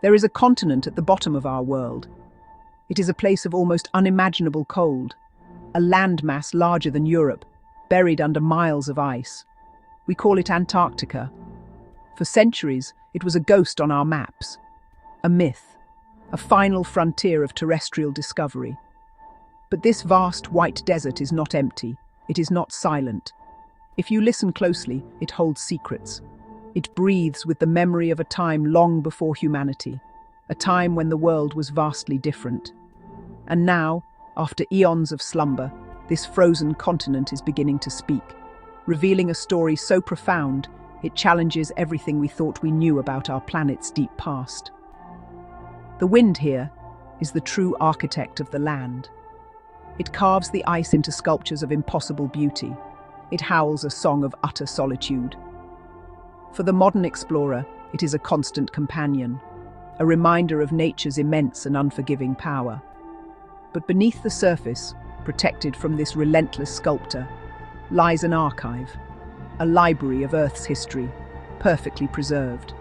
There is a continent at the bottom of our world. It is a place of almost unimaginable cold, a landmass larger than Europe, buried under miles of ice. We call it Antarctica. For centuries, it was a ghost on our maps, a myth, a final frontier of terrestrial discovery. But this vast white desert is not empty, it is not silent. If you listen closely, it holds secrets. It breathes with the memory of a time long before humanity, a time when the world was vastly different. And now, after eons of slumber, this frozen continent is beginning to speak, revealing a story so profound it challenges everything we thought we knew about our planet's deep past. The wind here is the true architect of the land. It carves the ice into sculptures of impossible beauty. It howls a song of utter solitude. For the modern explorer, it is a constant companion, a reminder of nature's immense and unforgiving power. But beneath the surface, protected from this relentless sculptor, lies an archive, a library of Earth's history, perfectly preserved.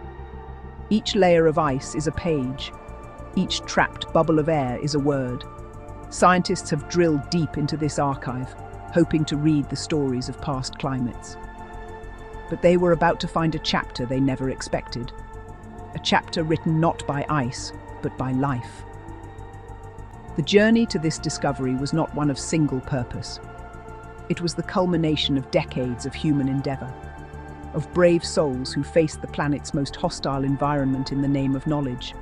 Each layer of ice is a page. Each trapped bubble of air is a word. Scientists have drilled deep into this archive, hoping to read the stories of past climates. But they were about to find a chapter they never expected. A chapter written not by ice, but by life. The journey to this discovery was not one of single purpose. It was the culmination of decades of human endeavor, of brave souls who faced the planet's most hostile environment in the name of knowledge.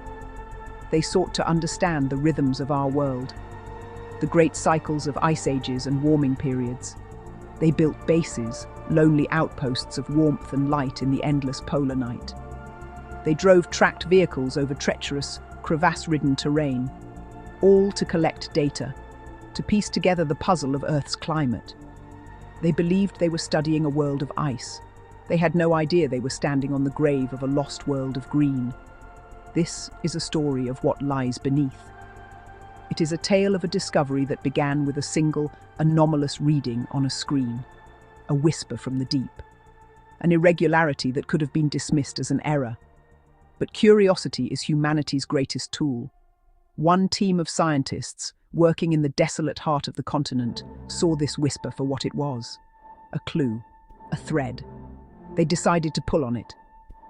They sought to understand the rhythms of our world, the great cycles of ice ages and warming periods. They built bases, lonely outposts of warmth and light in the endless polar night. They drove tracked vehicles over treacherous, crevasse-ridden terrain, all to collect data, to piece together the puzzle of Earth's climate. They believed they were studying a world of ice. They had no idea they were standing on the grave of a lost world of green. This is a story of what lies beneath. It is a tale of a discovery that began with a single, anomalous reading on a screen, a whisper from the deep, an irregularity that could have been dismissed as an error. But curiosity is humanity's greatest tool. One team of scientists, working in the desolate heart of the continent, saw this whisper for what it was. A clue, a thread. They decided to pull on it.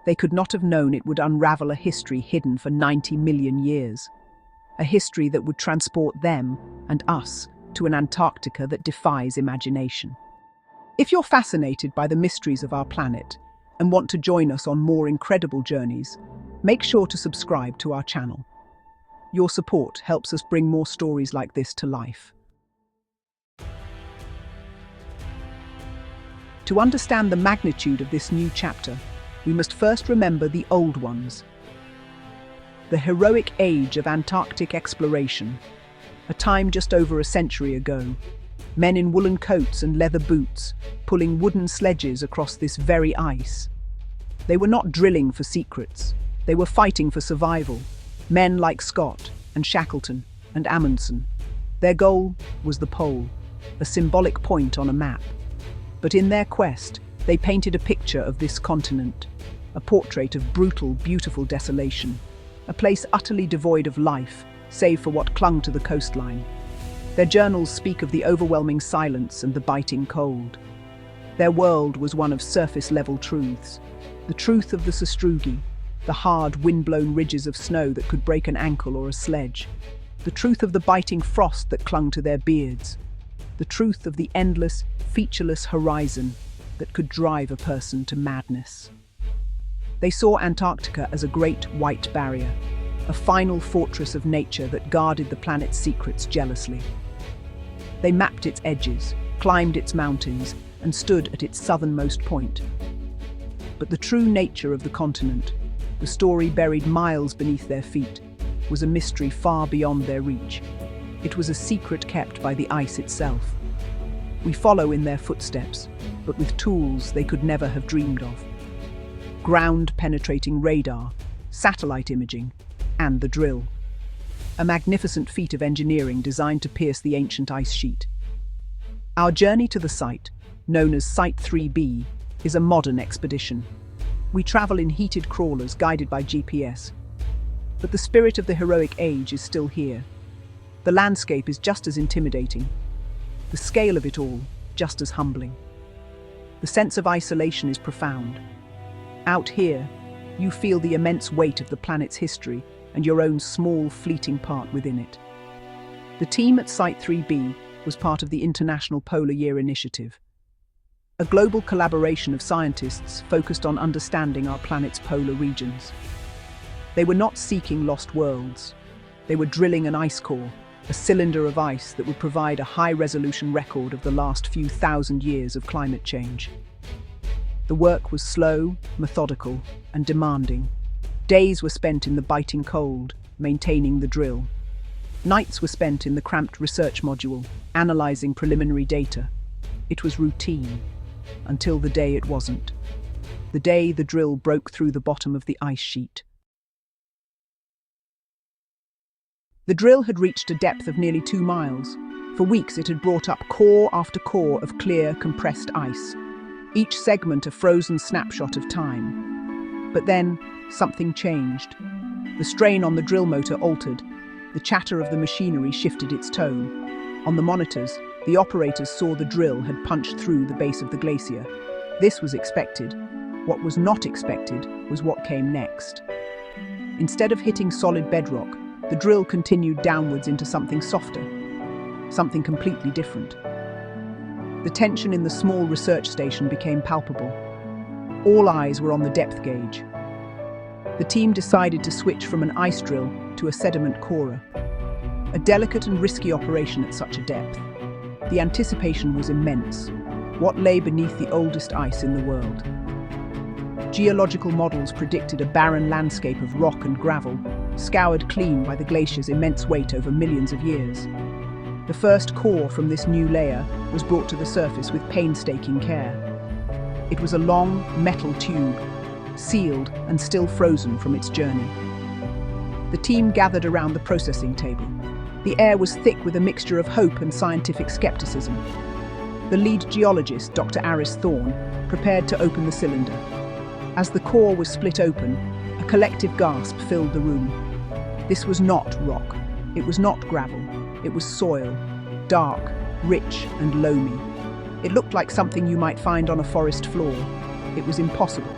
They could not have known it would unravel a history hidden for 90 million years. A history that would transport them and us to an Antarctica that defies imagination. If you're fascinated by the mysteries of our planet and want to join us on more incredible journeys, make sure to subscribe to our channel. Your support helps us bring more stories like this to life. To understand the magnitude of this new chapter, we must first remember the old ones. The heroic age of Antarctic exploration, a time just over a century ago. Men in woolen coats and leather boots, pulling wooden sledges across this very ice. They were not drilling for secrets, they were fighting for survival. Men like Scott and Shackleton and Amundsen. Their goal was the pole, a symbolic point on a map. But in their quest, they painted a picture of this continent, a portrait of brutal, beautiful desolation, a place utterly devoid of life, save for what clung to the coastline. Their journals speak of the overwhelming silence and the biting cold. Their world was one of surface-level truths. The truth of the sastrugi, the hard, wind-blown ridges of snow that could break an ankle or a sledge. The truth of the biting frost that clung to their beards. The truth of the endless, featureless horizon that could drive a person to madness. They saw Antarctica as a great white barrier, a final fortress of nature that guarded the planet's secrets jealously. They mapped its edges, climbed its mountains, and stood at its southernmost point. But the true nature of the continent, the story buried miles beneath their feet, was a mystery far beyond their reach. It was a secret kept by the ice itself. We follow in their footsteps, but with tools they could never have dreamed of. Ground-penetrating radar, satellite imaging, and the drill. A magnificent feat of engineering designed to pierce the ancient ice sheet. Our journey to the site, known as Site 3B, is a modern expedition. We travel in heated crawlers guided by GPS. But the spirit of the heroic age is still here. The landscape is just as intimidating. The scale of it all, just as humbling. The sense of isolation is profound. Out here, you feel the immense weight of the planet's history and your own small, fleeting part within it. The team at Site 3B was part of the International Polar Year Initiative, a global collaboration of scientists focused on understanding our planet's polar regions. They were not seeking lost worlds. They were drilling an ice core, a cylinder of ice that would provide a high-resolution record of the last few thousand years of climate change. The work was slow, methodical, and demanding. Days were spent in the biting cold, maintaining the drill. Nights were spent in the cramped research module, analyzing preliminary data. It was routine, until the day it wasn't. The day the drill broke through the bottom of the ice sheet. The drill had reached a depth of nearly 2 miles. For weeks it had brought up core after core of clear, compressed ice, each segment a frozen snapshot of time. But then, something changed. The strain on the drill motor altered. The chatter of the machinery shifted its tone. On the monitors, the operators saw the drill had punched through the base of the glacier. This was expected. What was not expected was what came next. Instead of hitting solid bedrock, the drill continued downwards into something softer, something completely different. The tension in the small research station became palpable. All eyes were on the depth gauge. The team decided to switch from an ice drill to a sediment corer, a delicate and risky operation at such a depth. The anticipation was immense. What lay beneath the oldest ice in the world? Geological models predicted a barren landscape of rock and gravel, scoured clean by the glacier's immense weight over millions of years. The first core from this new layer was brought to the surface with painstaking care. It was a long, metal tube, sealed and still frozen from its journey. The team gathered around the processing table. The air was thick with a mixture of hope and scientific skepticism. The lead geologist, Dr. Aris Thorne, prepared to open the cylinder. As the core was split open, a collective gasp filled the room. This was not rock. It was not gravel. It was soil, dark, rich and loamy. It looked like something you might find on a forest floor. It was impossible.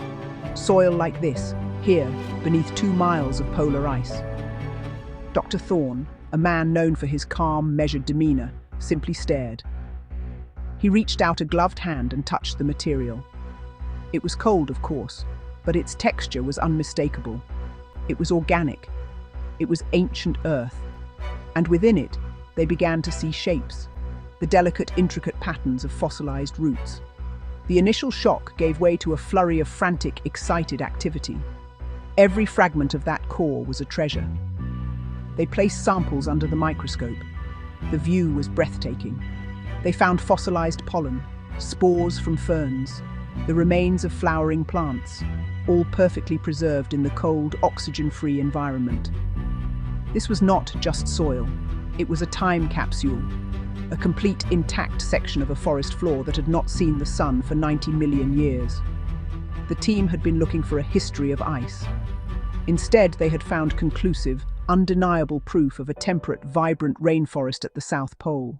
Soil like this, here, beneath 2 miles of polar ice. Dr. Thorne, a man known for his calm, measured demeanor, simply stared. He reached out a gloved hand and touched the material. It was cold, of course, but its texture was unmistakable. It was organic. It was ancient earth. And within it, they began to see shapes, the delicate, intricate patterns of fossilized roots. The initial shock gave way to a flurry of frantic, excited activity. Every fragment of that core was a treasure. They placed samples under the microscope. The view was breathtaking. They found fossilized pollen, spores from ferns, the remains of flowering plants, all perfectly preserved in the cold, oxygen-free environment. This was not just soil. It was a time capsule, a complete intact section of a forest floor that had not seen the sun for 90 million years. The team had been looking for a history of ice. Instead, they had found conclusive, undeniable proof of a temperate, vibrant rainforest at the South Pole.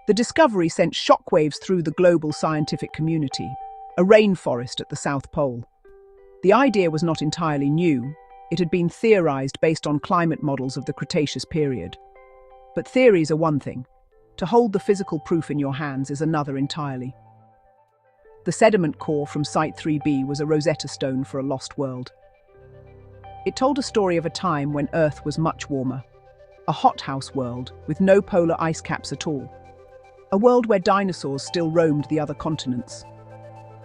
The discovery sent shockwaves through the global scientific community. A rainforest at the South Pole. The idea was not entirely new. It had been theorized based on climate models of the Cretaceous period. But theories are one thing. To hold the physical proof in your hands is another entirely. The sediment core from Site 3B was a Rosetta Stone for a lost world. It told a story of a time when Earth was much warmer. A hothouse world with no polar ice caps at all. A world where dinosaurs still roamed the other continents.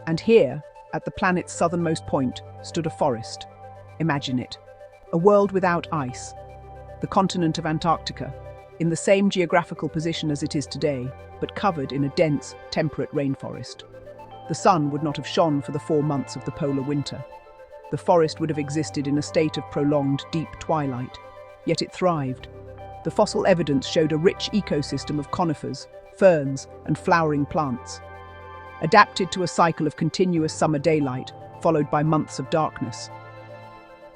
And here, at the planet's southernmost point, stood a forest. Imagine it. A world without ice. The continent of Antarctica, in the same geographical position as it is today, but covered in a dense, temperate rainforest. The sun would not have shone for the 4 months of the polar winter. The forest would have existed in a state of prolonged, deep twilight. Yet it thrived. The fossil evidence showed a rich ecosystem of conifers, ferns, and flowering plants, adapted to a cycle of continuous summer daylight, followed by months of darkness.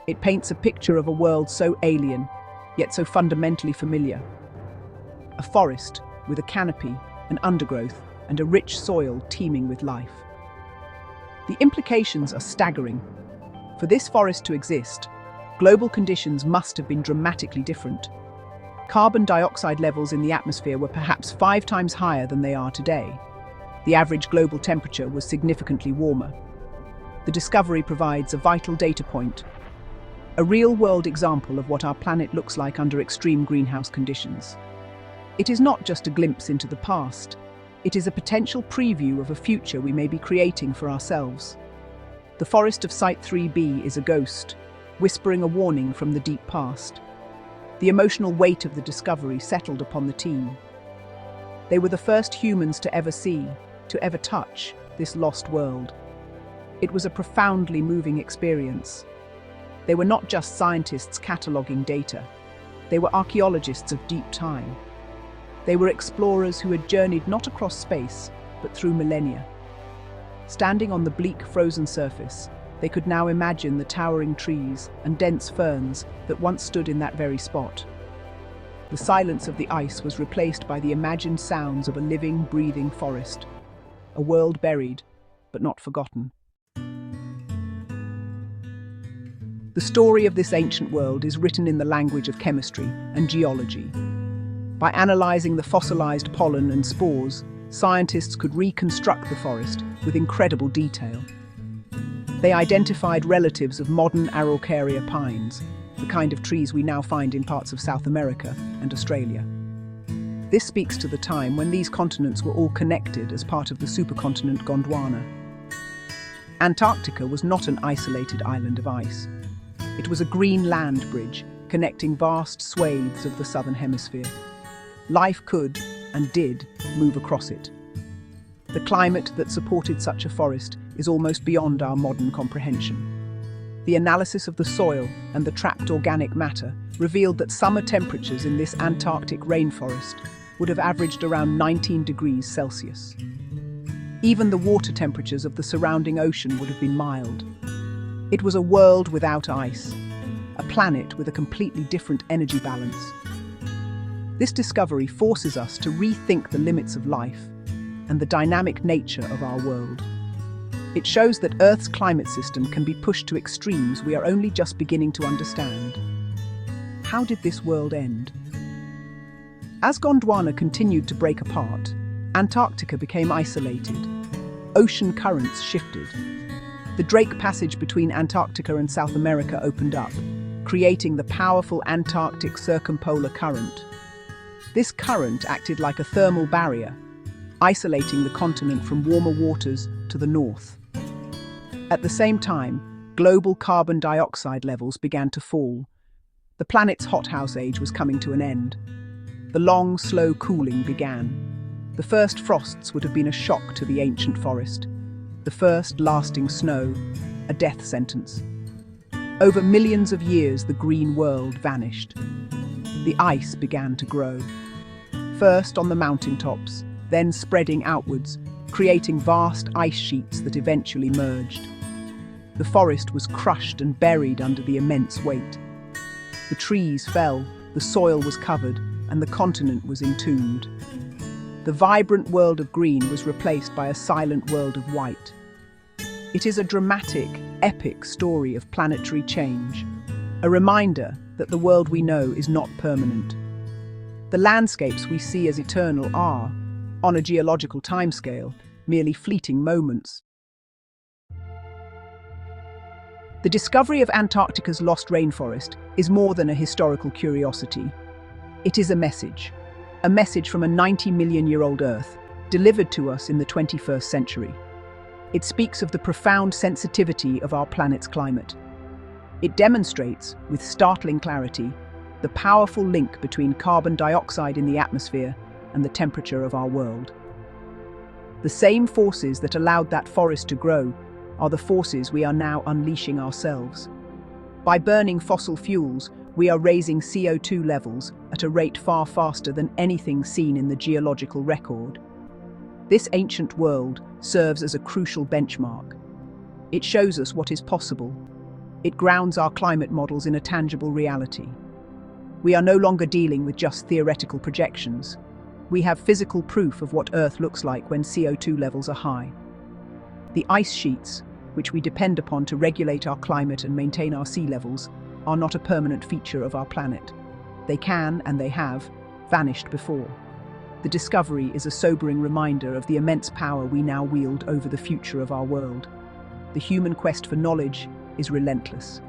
It paints a picture of a world so alien, yet so fundamentally familiar. A forest with a canopy, an undergrowth, and a rich soil teeming with life. The implications are staggering. For this forest to exist, global conditions must have been dramatically different. Carbon dioxide levels in the atmosphere were perhaps 5 times higher than they are today. The average global temperature was significantly warmer. The discovery provides a vital data point, a real-world example of what our planet looks like under extreme greenhouse conditions. It is not just a glimpse into the past, it is a potential preview of a future we may be creating for ourselves. The forest of Site 3B is a ghost, whispering a warning from the deep past. The emotional weight of the discovery settled upon the team. They were the first humans to ever see, to ever touch, this lost world. It was a profoundly moving experience. They were not just scientists cataloguing data. They were archaeologists of deep time. They were explorers who had journeyed not across space, but through millennia. Standing on the bleak, frozen surface, they could now imagine the towering trees and dense ferns that once stood in that very spot. The silence of the ice was replaced by the imagined sounds of a living, breathing forest. A world buried, but not forgotten. The story of this ancient world is written in the language of chemistry and geology. By analysing the fossilized pollen and spores, scientists could reconstruct the forest with incredible detail. They identified relatives of modern Araucaria pines, the kind of trees we now find in parts of South America and Australia. This speaks to the time when these continents were all connected as part of the supercontinent Gondwana. Antarctica was not an isolated island of ice. It was a green land bridge connecting vast swathes of the southern hemisphere. Life could, and did, move across it. The climate that supported such a forest is almost beyond our modern comprehension. The analysis of the soil and the trapped organic matter revealed that summer temperatures in this Antarctic rainforest would have averaged around 19 degrees Celsius. Even the water temperatures of the surrounding ocean would have been mild. It was a world without ice, a planet with a completely different energy balance. This discovery forces us to rethink the limits of life and the dynamic nature of our world. It shows that Earth's climate system can be pushed to extremes we are only just beginning to understand. How did this world end? As Gondwana continued to break apart, Antarctica became isolated. Ocean currents shifted. The Drake Passage between Antarctica and South America opened up, creating the powerful Antarctic Circumpolar Current. This current acted like a thermal barrier, isolating the continent from warmer waters to the north. At the same time, global carbon dioxide levels began to fall. The planet's hothouse age was coming to an end. The long, slow cooling began. The first frosts would have been a shock to the ancient forest. The first lasting snow, a death sentence. Over millions of years, the green world vanished. The ice began to grow. First on the mountaintops, then spreading outwards, creating vast ice sheets that eventually merged. The forest was crushed and buried under the immense weight. The trees fell, the soil was covered, and the continent was entombed. The vibrant world of green was replaced by a silent world of white. It is a dramatic, epic story of planetary change, a reminder that the world we know is not permanent. The landscapes we see as eternal are, on a geological timescale, merely fleeting moments. The discovery of Antarctica's lost rainforest is more than a historical curiosity. It is a message from a 90-million-year-old Earth, delivered to us in the 21st century. It speaks of the profound sensitivity of our planet's climate. It demonstrates, with startling clarity, the powerful link between carbon dioxide in the atmosphere and the temperature of our world. The same forces that allowed that forest to grow are the forces we are now unleashing ourselves. By burning fossil fuels, we are raising CO2 levels at a rate far faster than anything seen in the geological record. This ancient world serves as a crucial benchmark. It shows us what is possible It grounds our climate models in a tangible reality. We are no longer dealing with just theoretical projections. We have physical proof of what Earth looks like when CO2 levels are high. The ice sheets, which we depend upon to regulate our climate and maintain our sea levels, are not a permanent feature of our planet. They can, and they have, vanished before. The discovery is a sobering reminder of the immense power we now wield over the future of our world. The human quest for knowledge is relentless.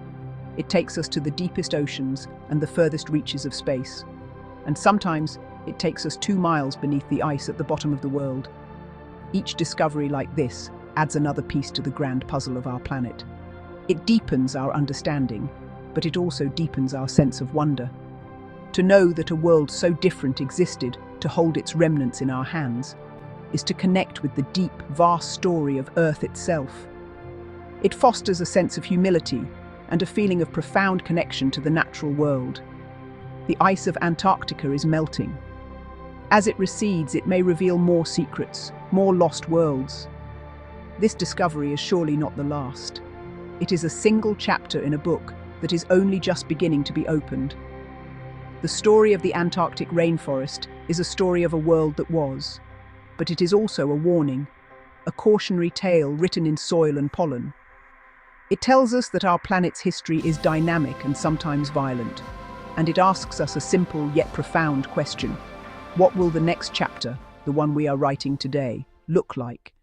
It takes us to the deepest oceans and the furthest reaches of space. And sometimes it takes us 2 miles beneath the ice at the bottom of the world. Each discovery like this adds another piece to the grand puzzle of our planet. It deepens our understanding, but it also deepens our sense of wonder. To know that a world so different existed to hold its remnants in our hands is to connect with the deep, vast story of Earth itself. It fosters a sense of humility and a feeling of profound connection to the natural world. The ice of Antarctica is melting. As it recedes, it may reveal more secrets, more lost worlds. This discovery is surely not the last. It is a single chapter in a book that is only just beginning to be opened. The story of the Antarctic rainforest is a story of a world that was, but it is also a warning, a cautionary tale written in soil and pollen. It tells us that our planet's history is dynamic and sometimes violent, and it asks us a simple yet profound question. What will the next chapter, the one we are writing today, look like?